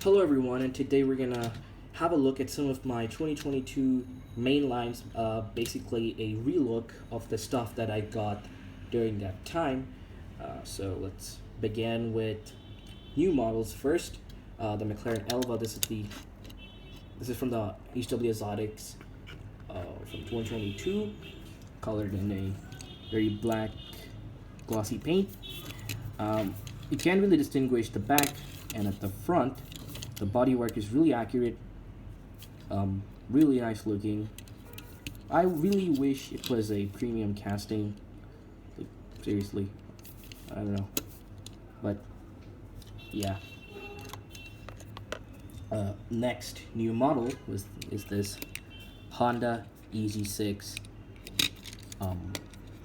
Hello everyone, and today we're gonna have a look at some of my 2022 main lines, basically a relook of the stuff that I got during that time. So let's begin with new models first. The McLaren Elva. This is from the HW Exotics from 2022, colored in a very black glossy paint. You can't really distinguish the back, and at the front the bodywork is really accurate, really nice looking. I really wish it was a premium casting. Like, seriously, I don't know, but yeah. Next new model is this Honda EZ6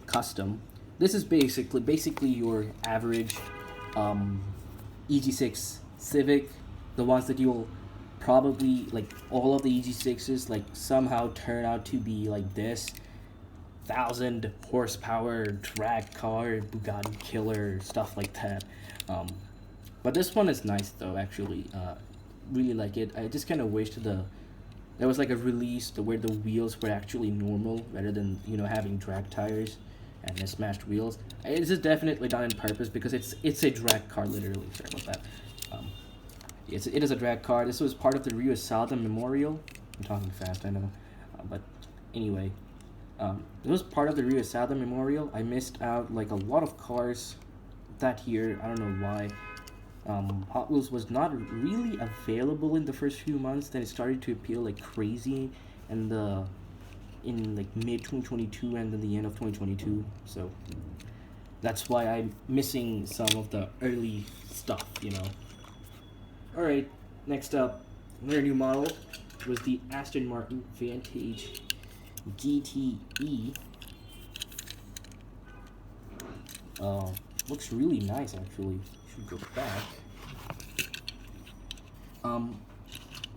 custom. This is basically your average EG6 Civic, the ones that you'll probably like. All of the EG6s like somehow turn out to be like this 1,000 horsepower drag car, Bugatti killer, stuff like that. But this one is nice though, actually. Really like it. I just kind of wished there was like a release where the wheels were actually normal rather than having drag tires and the smashed wheels. This is definitely done on purpose because it's a drag car, literally. Sorry about that. It is a drag car. This was part of the Rio Salda Memorial. I'm talking fast, I know, but anyway, it was part of the Rio Salda Memorial. I missed out like a lot of cars that year. I don't know why. Hot Wheels was not really available in the first few months. Then it started to appear like crazy, and in like mid 2022 and then the end of 2022. So that's why I'm missing some of the early stuff. All right, next up, another new model was the Aston Martin Vantage GTE. Looks really nice actually. Should go back.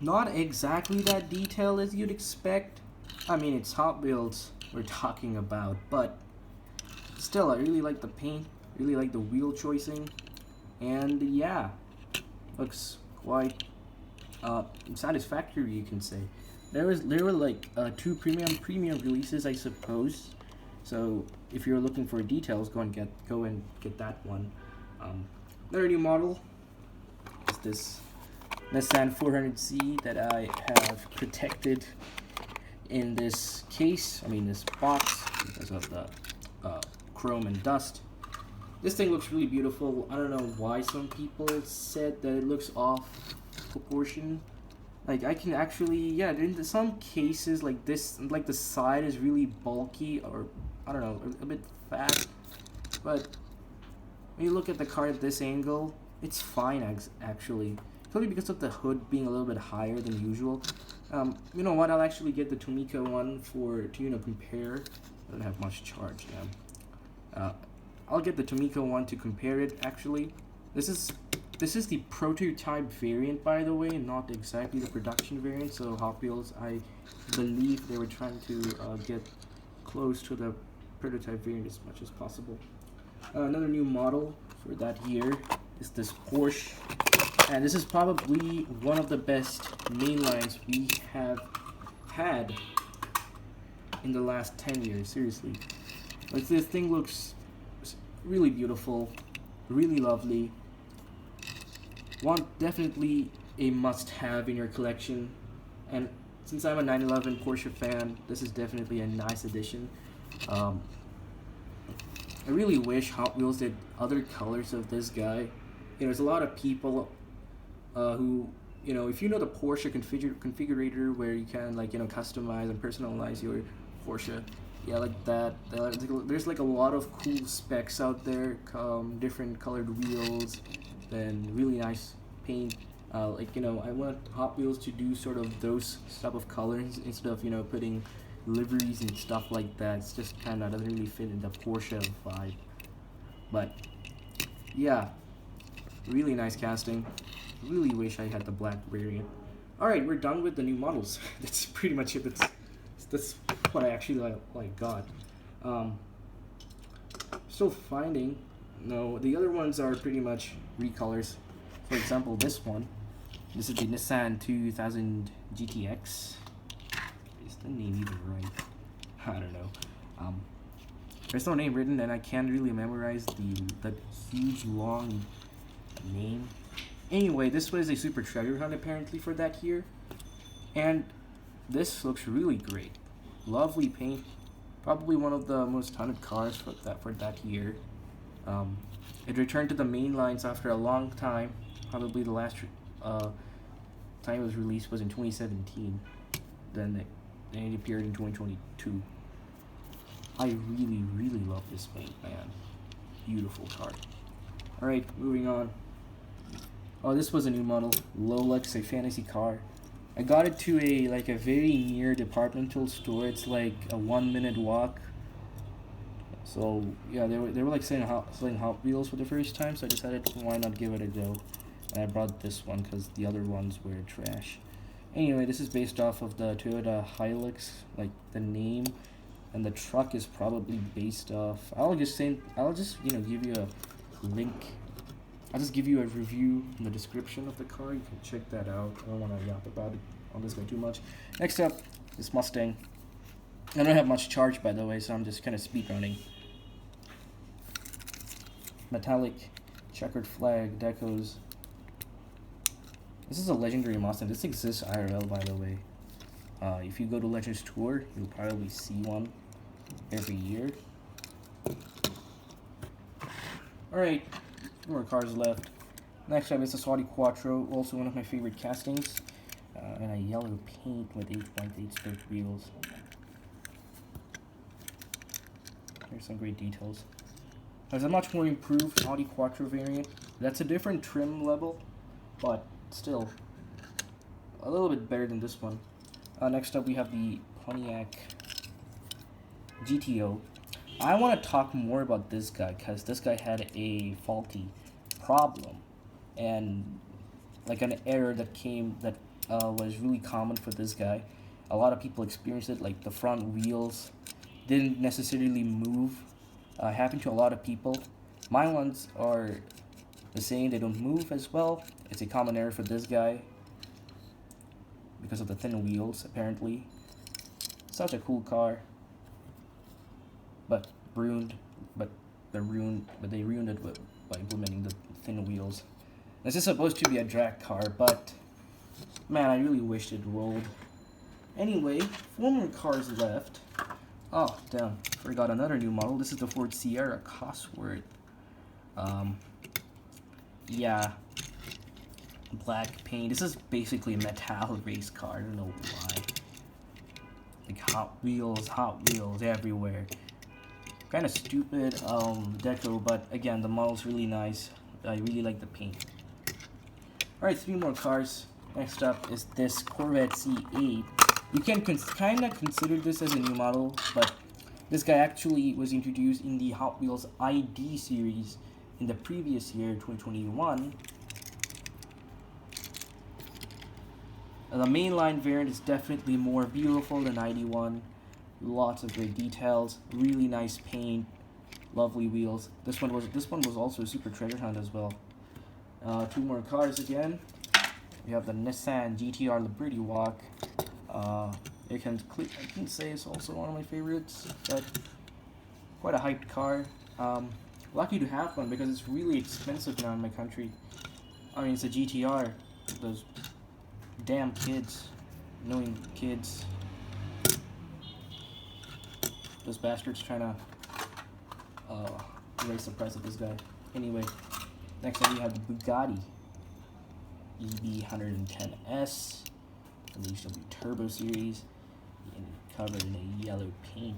Not exactly that detailed as you'd expect. I mean, it's Hot Wheels we're talking about, but still, I really like the paint, really like the wheel choicing, and yeah, looks quite satisfactory, you can say. There were like two premium releases, I suppose. So if you're looking for details, go and get that one. Another new model is this Nissan 400Z that I have protected in this case. I mean this box, because of the chrome and dust. This thing looks really beautiful. I don't know why some people said that it looks off proportion. Like, I can actually, yeah, in some cases like this, like the side is really bulky, or I don't know, a bit fat. But when you look at the car at this angle, it's fine actually. Probably because of the hood being a little bit higher than usual. You know what? I'll actually get the Tomica one to compare. I don't have much charge. Yeah. I'll get the Tomica one to compare it. Actually, this is the prototype variant, by the way, not exactly the production variant. So Hot Wheels, I believe they were trying to get close to the prototype variant as much as possible. Another new model for that year is this Porsche, and this is probably one of the best mainlines we have had in the last 10 years. Seriously, like, this thing looks really beautiful, really lovely. Definitely a must-have in your collection, and since I'm a 911 Porsche fan, this is definitely a nice addition. I really wish Hot Wheels did other colors of this guy. There's a lot of people who, if you know the Porsche configurator where you can customize and personalize your Porsche, yeah, like that. There's like a lot of cool specs out there, different colored wheels, then really nice paint. I want Hot Wheels to do sort of those type of colors instead of putting liveries and stuff like that. It's just kind of doesn't really fit in the Porsche vibe. But yeah, really nice casting. Really wish I had the black variant. All right, we're done with the new models. That's pretty much it. That's what I actually got. Still finding. No, the other ones are pretty much recolors. For example, this one. This is the Nissan 2000 GTX. Is the name even right? I don't know. There's no name written, and I can't really memorize the huge long name. Anyway, this was a super treasure hunt apparently for that year, and this looks really great. Lovely paint. Probably one of the most hunted cars for that year. It returned to the main lines after a long time. Probably the last time it was released was in 2017. Then it appeared in 2022. I really love this paint, man. Beautiful car. Alright, moving on. Oh, this was a new model. Lolux, a fantasy car. I got it to a very near departmental store. It's like a 1-minute walk. So yeah, they were like selling Hot Wheels for the first time, so I decided why not give it a go. And I brought this one because the other ones were trash. Anyway, this is based off of the Toyota Hilux, like the name, and the truck is probably based off. I'll just give you a link. I'll just give you a review in the description of the car. You can check that out. I don't want to yap about it on this guy too much. Next up, this Mustang. I don't have much charge, by the way, so I'm just kind of speed running. Metallic checkered flag decos. This is a legendary Mustang. This exists IRL, by the way. If you go to Legends Tour, you'll probably see one every year. Alright, more cars left. Next up is a Saudi Quattro, also one of my favorite castings. And a yellow paint with 8.8 spoke wheels. There's some great details. There's a much more improved Audi Quattro variant. That's a different trim level, but still a little bit better than this one. Next up we have the Pontiac GTO. I want to talk more about this guy because this guy had a faulty problem and like an error that was really common for this guy. A lot of people experienced it, like the front wheels didn't necessarily move. Happened to a lot of people. My ones are the same, they don't move as well. It's a common error for this guy because of the thin wheels, apparently. Such a cool car. But they ruined it by implementing the thin wheels. This is supposed to be a drag car, but man, I really wished it rolled. Anyway, 4 more cars left. Oh, damn, forgot another new model. This is the Ford Sierra Cosworth. Yeah, black paint. This is basically a metal race car. I don't know why. Like Hot Wheels everywhere. Kind of stupid deco, but again, the model's really nice. I really like the paint. Alright, 3 more cars. Next up is this Corvette C8. You can kind of consider this as a new model, but this guy actually was introduced in the Hot Wheels ID series in the previous year, 2021. The mainline variant is definitely more beautiful than ID1. Lots of great details, really nice paint, lovely wheels. This one was also a super treasure hunt as well. 2 more cars again. We have the Nissan GTR Liberty Walk. I can say it's also one of my favorites, but quite a hyped car. Lucky to have one because it's really expensive now in my country. I mean, it's a GTR. Those damn kids, annoying kids. Those bastards trying to raise the price of this guy. Anyway, next up we have the Bugatti EB110S from the HW Turbo series, and covered in a yellow paint.